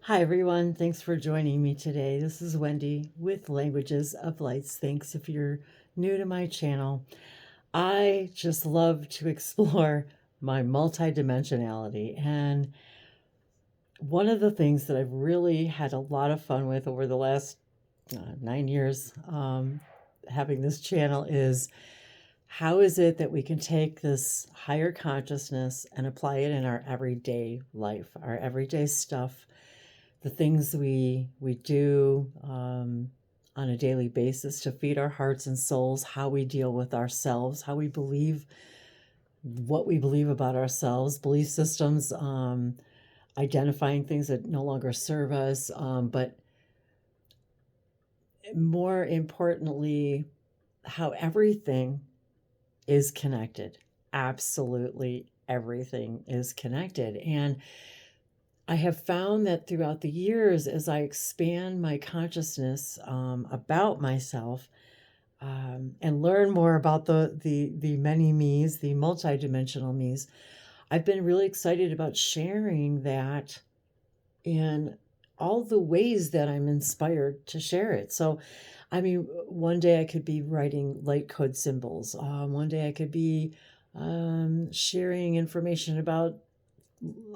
Hi, everyone. Thanks for joining me today. This is Wendy with Languages of Lights. Thanks if you're new to my channel. I just love to explore my multidimensionality. And one of the things that I've really had a lot of fun with over the last 9 years having this channel is how is it that we can take this higher consciousness and apply it in our everyday life, our everyday stuff, the things we do on a daily basis to feed our hearts and souls, how we deal with ourselves, how we believe what we believe about ourselves, belief systems, identifying things that no longer serve us, but more importantly, how everything is connected. Absolutely everything is connected. And I have found that throughout the years, as I expand my consciousness about myself and learn more about the many me's, the multidimensional me's, I've been really excited about sharing that in all the ways that I'm inspired to share it. So, I mean, one day I could be writing light code symbols. One day I could be sharing information about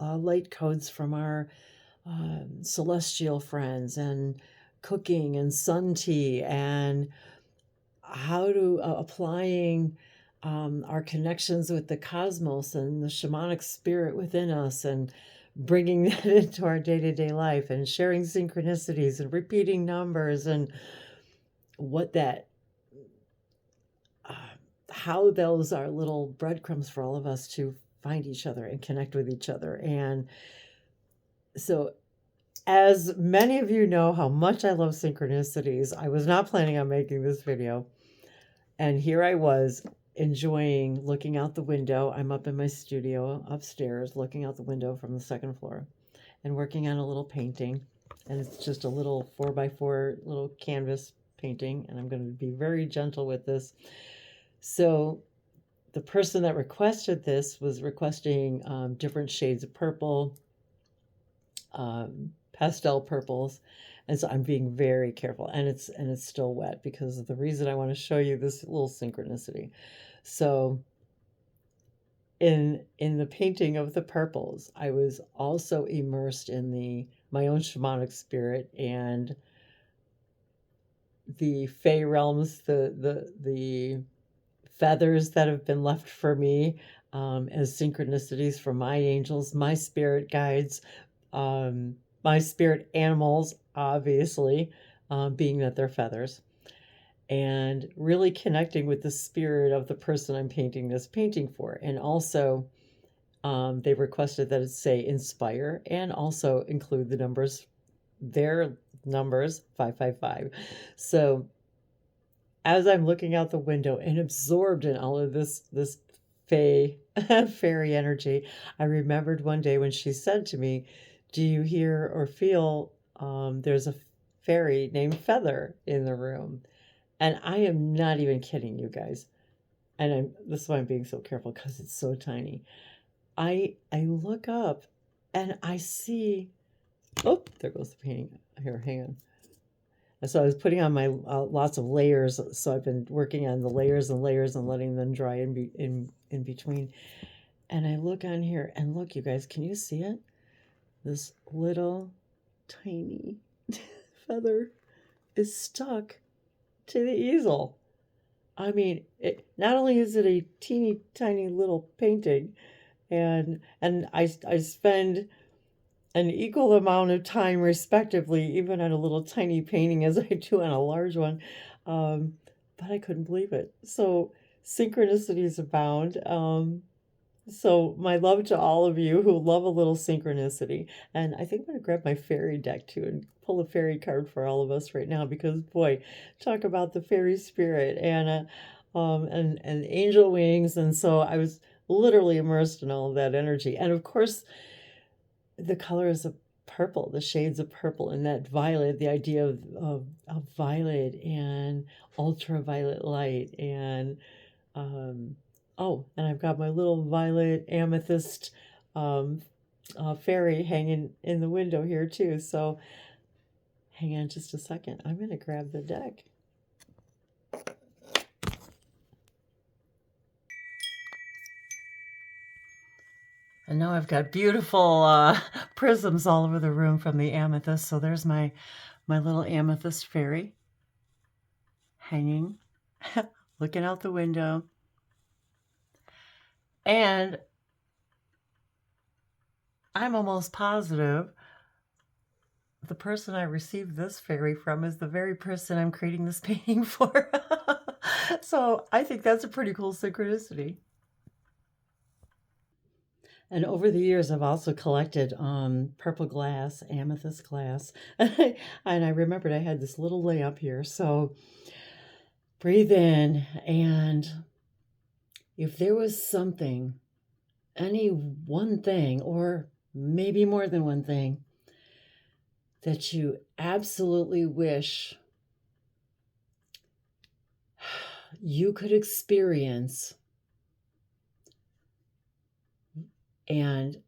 light codes from our celestial friends, and cooking and sun tea, and how to applying our connections with the cosmos and the shamanic spirit within us, and bringing that into our day-to-day life, and sharing synchronicities and repeating numbers, and what that how those are little breadcrumbs for all of us to find each other and connect with each other. And so, as many of you know how much I love synchronicities, I was not planning on making this video. And here I was enjoying looking out the window. I'm up in my studio upstairs, looking out the window from the second floor and working on a little painting. And it's just a little 4x4 little canvas painting. And I'm going to be very gentle with this. So the person that requested this was requesting different shades of purple, pastel purples, and so I'm being very careful, and it's still wet because of the reason I want to show you this little synchronicity. So in the painting of the purples, I was also immersed in my own shamanic spirit and the Fae realms, the feathers that have been left for me as synchronicities from my angels, my spirit guides, my spirit animals, obviously, being that they're feathers, and really connecting with the spirit of the person I'm painting this painting for. And also, they requested that it say inspire and also include the numbers, their numbers, 555. So as I'm looking out the window and absorbed in all of this fairy energy, I remembered one day when she said to me, "Do you hear or feel there's a fairy named Feather in the room?" And I am not even kidding you guys. And this is why I'm being so careful, because it's so tiny. I look up and I see, oh, there goes the painting. Here, hang on. And so I was putting on my lots of layers. So I've been working on the layers and layers and letting them dry in between. And I look on here, and look, you guys, can you see it? This little tiny feather is stuck to the easel. I mean, not only is it a teeny tiny little painting, and I spend an equal amount of time, respectively, even on a little tiny painting as I do on a large one, but I couldn't believe it. So synchronicities abound. So my love to all of you who love a little synchronicity. And I think I'm going to grab my fairy deck too and pull a fairy card for all of us right now, because boy, talk about the fairy spirit and angel wings. And so I was literally immersed in all of that energy. And of course, the colors of purple, the shades of purple, and that violet, the idea of violet and ultraviolet light, and oh, and I've got my little violet amethyst fairy hanging in the window here too. So hang on just a second. I'm going to grab the deck. And now I've got beautiful prisms all over the room from the amethyst. So there's my little amethyst fairy hanging, looking out the window. And I'm almost positive the person I received this fairy from is the very person I'm creating this painting for. So I think that's a pretty cool synchronicity. And over the years, I've also collected purple glass, amethyst glass. And I remembered I had this little lamp here. So breathe in. And if there was something, any one thing, or maybe more than one thing, that you absolutely wish you could experience, and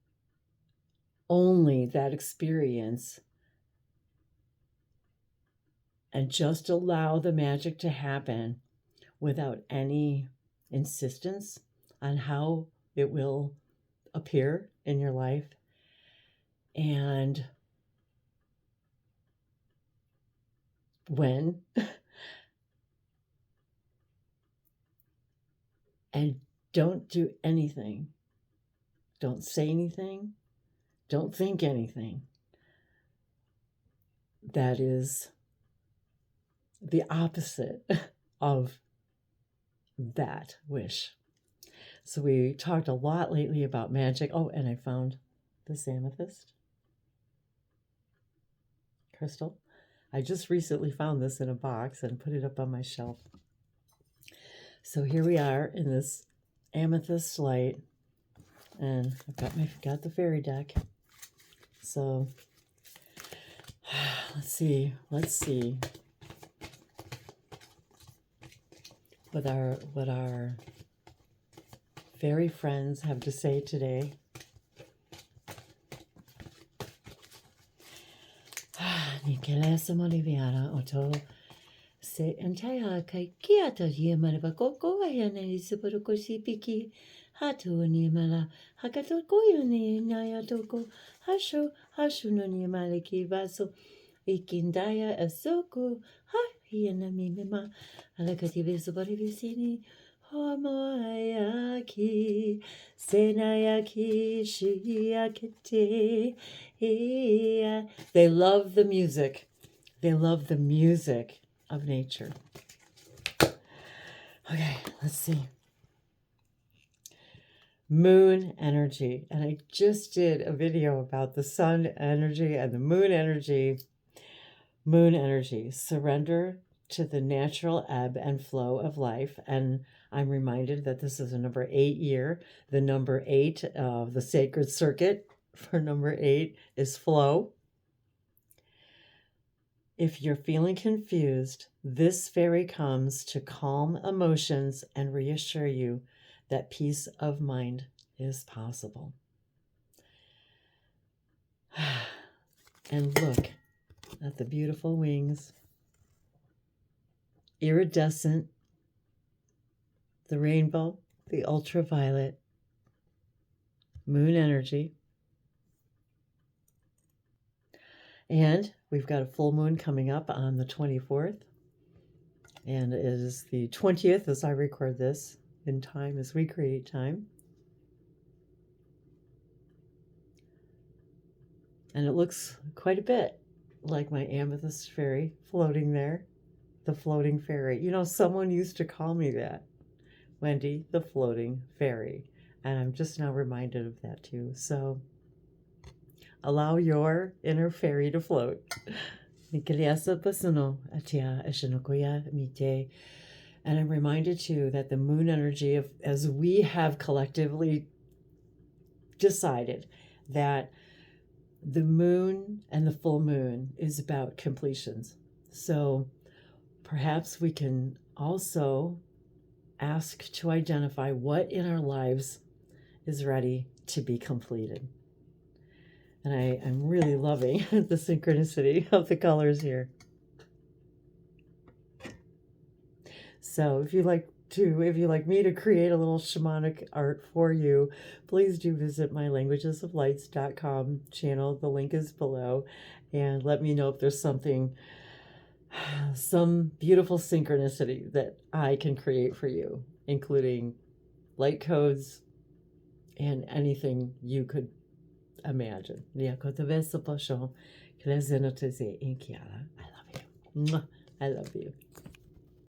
only that experience, and just allow the magic to happen without any insistence on how it will appear in your life. And when, and don't do anything. Don't say anything. Don't think anything. That is the opposite of that wish. So we talked a lot lately about magic. Oh, and I found this amethyst crystal. I just recently found this in a box and put it up on my shelf. So here we are in this amethyst light, and I've got the fairy deck. So let's see what our fairy friends have to say today. Nikelesa Moliviana Oto se entaya kai kiata yemara koko ayana isuporo sipiki hatu ni mala hakato koyo ni nayatoko hashu no ni maliki vaso ikindaya asoko ha hiena mimema alakati visubari visini Homoyaki, Senayaki, Shiakite. They love the music. They love the music of nature. Okay, let's see. Moon energy. And I just did a video about the sun energy and the moon energy. Moon energy. Surrender to the natural ebb and flow of life. And I'm reminded that this is a number 8 year. The number 8 of the sacred circuit for number 8 is flow. If you're feeling confused, this fairy comes to calm emotions and reassure you that peace of mind is possible. And look at the beautiful wings. Iridescent. The rainbow, the ultraviolet, moon energy. And we've got a full moon coming up on the 24th. And it is the 20th as I record this in time as we create time. And it looks quite a bit like my amethyst fairy floating there. The floating fairy. You know, someone used to call me that. Wendy, the floating fairy. And I'm just now reminded of that too. So allow your inner fairy to float. And I'm reminded too that the moon energy, as we have collectively decided that the moon and the full moon is about completions. So perhaps we can also ask to identify what in our lives is ready to be completed. And I'm really loving the synchronicity of the colors here. So if you'd like me to create a little shamanic art for you, please do visit my languagesoflights.com channel. The link is below, and let me know if there's some beautiful synchronicity that I can create for you, including light codes and anything you could imagine. I love you. I love you.